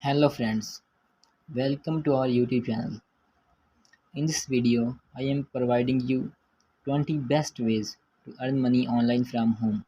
Hello friends, welcome to our YouTube channel. In this video, I am providing you 20 best ways to earn money online from home.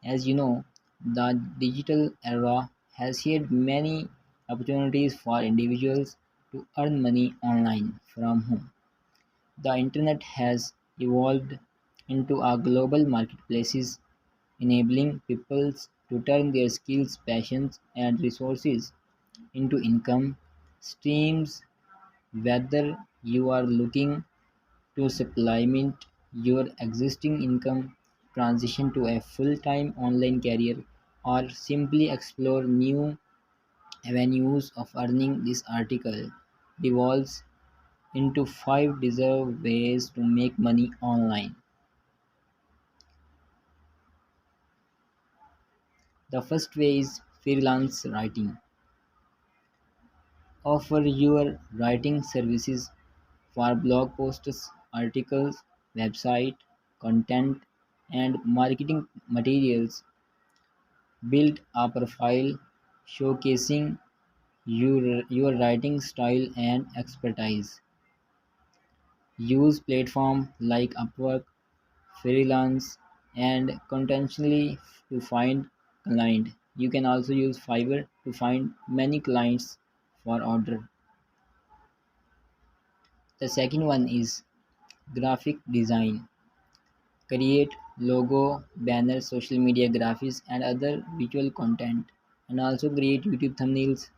As you know, the digital era has shared many opportunities for individuals to earn money online from home. The internet has evolved into a global marketplace, enabling people to turn their skills, passions, and resources into income streams. Whether you are looking to supplement your existing income, transition to a full-time online career, or simply explore new avenues of earning, this article devolves into 5 deserved ways to make money online. The first way is freelance writing. Offer your writing services for blog posts, articles, website content, and marketing materials. Build a profile showcasing your writing style and expertise. Use platforms like Upwork, Freelance, and Contently to find clients. You can also use Fiverr to find many clients for order. The second one is graphic design. Create logo, banners, social media graphics, and other visual content, and also create YouTube thumbnails.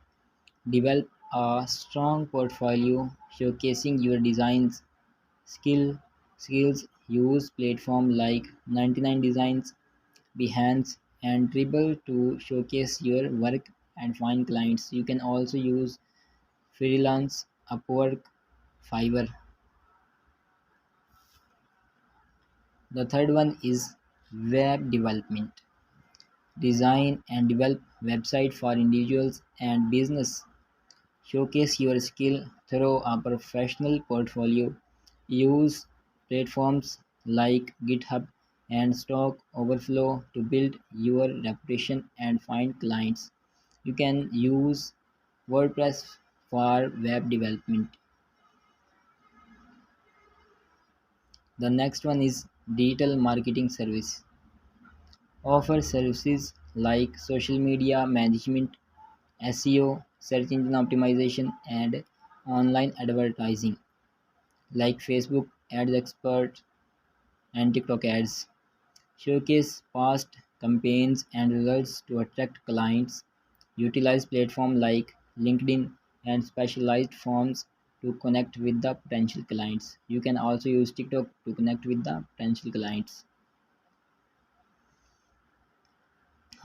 Develop a strong portfolio showcasing your designs skill skills. Use platforms like 99 Designs, Behance, and Dribble to showcase your work and find clients. You can also use freelance, Upwork, Fiverr. The third one is web development. Design and develop websites for individuals and business. Showcase your skill through a professional portfolio. Use platforms like GitHub and Stack Overflow to build your reputation and find clients. You can use WordPress for web development. The next one is digital marketing service. Offer services like social media management, SEO, search engine optimization, and online advertising like Facebook Ads Expert and TikTok ads. Showcase past campaigns and results to attract clients. Utilize platforms like LinkedIn and specialized forms to connect with the potential clients. You can also use TikTok to connect with the potential clients.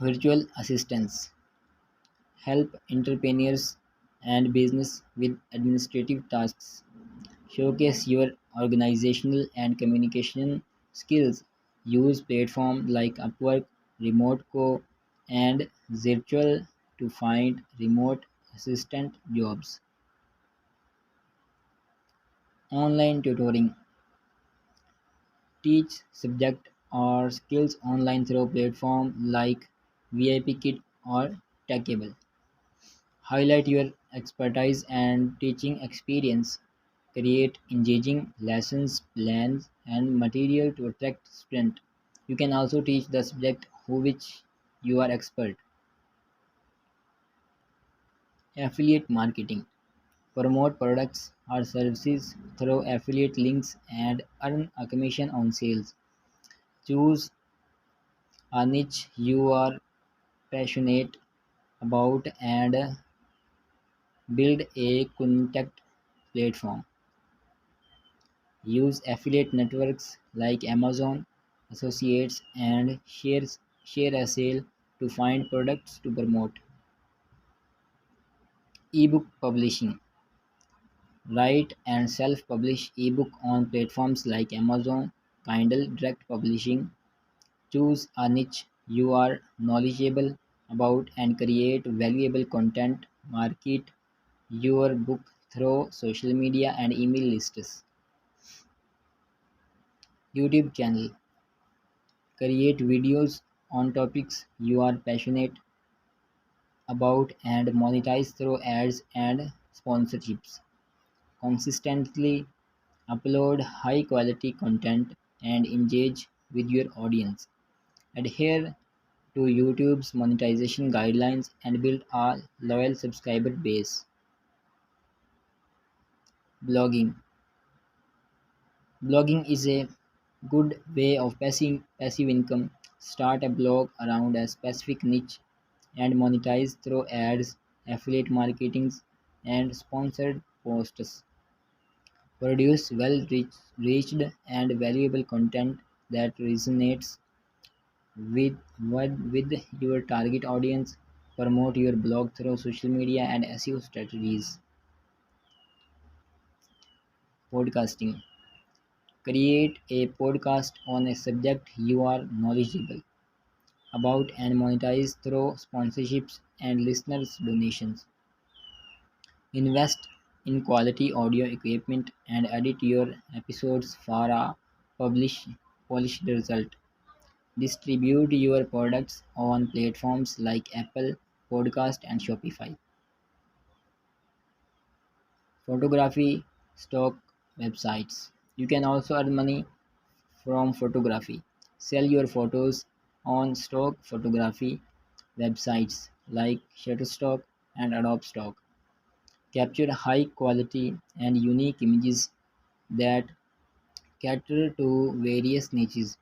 Virtual assistants help entrepreneurs and business with administrative tasks. Showcase your organizational and communication skills. Use platforms like Upwork, RemoteCo, and Zirtual to find remote assistant jobs. Online tutoring. Teach subject or skills online through platforms like VIPKit or Techable. Highlight your expertise and teaching experience. Create engaging lessons plans and material to attract students. You can also teach the subject who which you are expert. Affiliate marketing. Promote products or services through affiliate links and earn a commission on sales. Choose a niche you are passionate about and build a contact platform. Use affiliate networks like Amazon Associates and share a sale to find products to promote. Ebook publishing. Write and self-publish ebook on platforms like Amazon, Kindle Direct Publishing. Choose a niche you are knowledgeable about and create valuable content. Market your book through social media and email lists. YouTube channel. Create videos on topics you are passionate about and monetize through ads and sponsorships. Consistently upload high quality content and engage with your audience. Adhere to YouTube's monetization guidelines and build a loyal subscriber base. Blogging. Blogging is a good way of passive income. Start a blog around a specific niche and monetize through ads, affiliate marketing, and sponsored posts. Produce well-reached and valuable content that resonates with your target audience. Promote your blog through social media and SEO strategies. Podcasting. Create a podcast on a subject you are knowledgeable about and monetize through sponsorships and listeners' donations. Invest in quality audio equipment and edit your episodes for a publish, polished result. Distribute your products on platforms like Apple Podcast and Shopify. Photography stock websites. You can also earn money from photography. Sell your photos on stock photography websites like Shutterstock and Adobe Stock. Capture high quality and unique images that cater to various niches.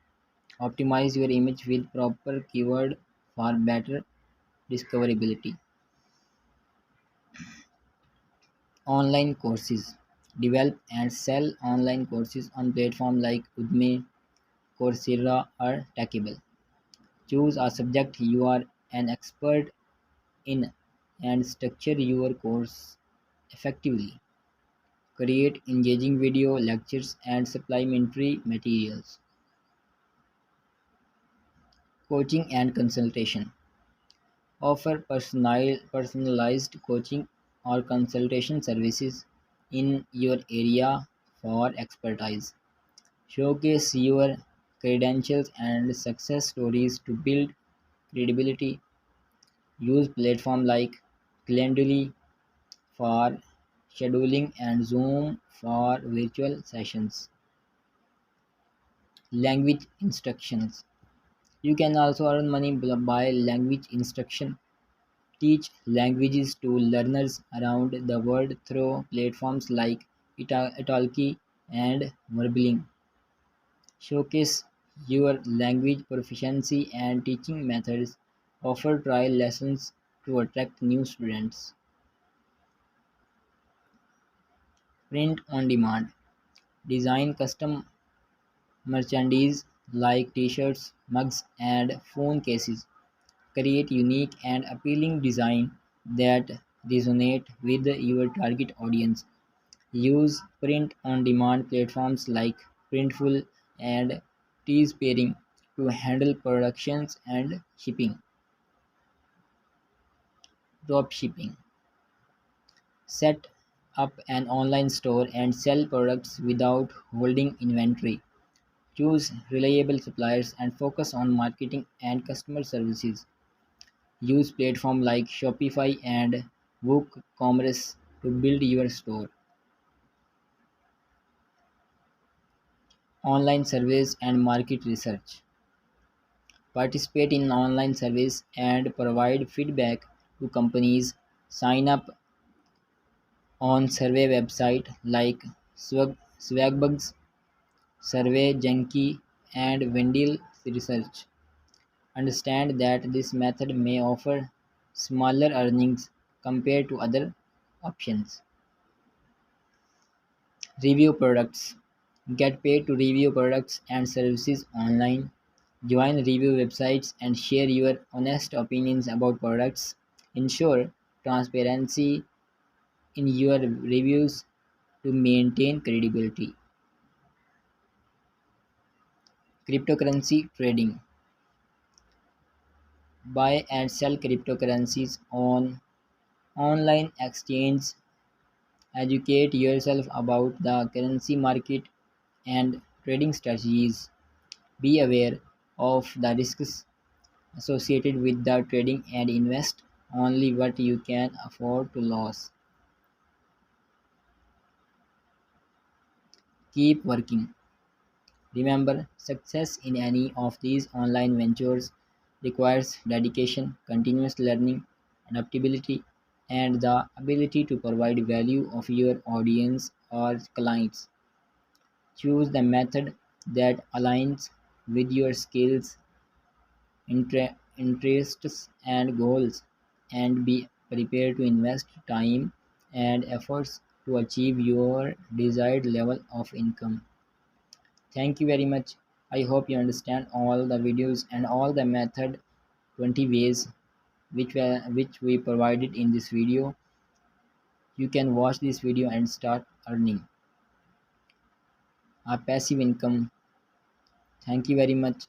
Optimize your image with proper keyword for better discoverability. Online courses. Develop and sell online courses on platforms like Udemy, Coursera, or Teachable. Choose a subject you are an expert in and structure your course effectively. Create engaging video lectures and supplementary materials. Coaching and consultation. Offer personalized coaching or consultation services in your area for expertise. Showcase your credentials and success stories to build credibility. Use platforms like Calendly for scheduling and Zoom for virtual sessions. Language instructions. You can also earn money by language instruction. Teach languages to learners around the world through platforms like Italki and Verbling. Showcase your language proficiency and teaching methods. Offer trial lessons to attract new students. Print on demand. Design custom merchandise like t-shirts, mugs, and phone cases. Create unique and appealing design that resonate with your target audience. Use print-on-demand platforms like Printful and Teespring to handle productions and shipping. Dropshipping. Set up an online store and sell products without holding inventory. Choose reliable suppliers and focus on marketing and customer services. Use platforms like Shopify and WooCommerce to build your store. Online surveys and market research. Participate in online surveys and provide feedback to companies. Sign up on survey websites like Swagbugs, Survey Junkie, and Wendell Research. Understand that this method may offer smaller earnings compared to other options. Review products. Get paid to review products and services online. Join review websites and share your honest opinions about products. Ensure transparency in your reviews to maintain credibility. Cryptocurrency trading. Buy and sell cryptocurrencies on online exchanges. Educate yourself about the currency market and trading strategies. Be aware of the risks associated with the trading and invest only what you can afford to lose. Keep working. Remember, success in any of these online ventures requires dedication, continuous learning, adaptability, and the ability to provide value of your audience or clients. Choose the method that aligns with your skills, interests, and goals, and be prepared to invest time and efforts to achieve your desired level of income. Thank you very much. I hope you understand all the videos and all the method 20 ways which we provided in this video. You can watch this video and start earning a passive income. Thank you very much.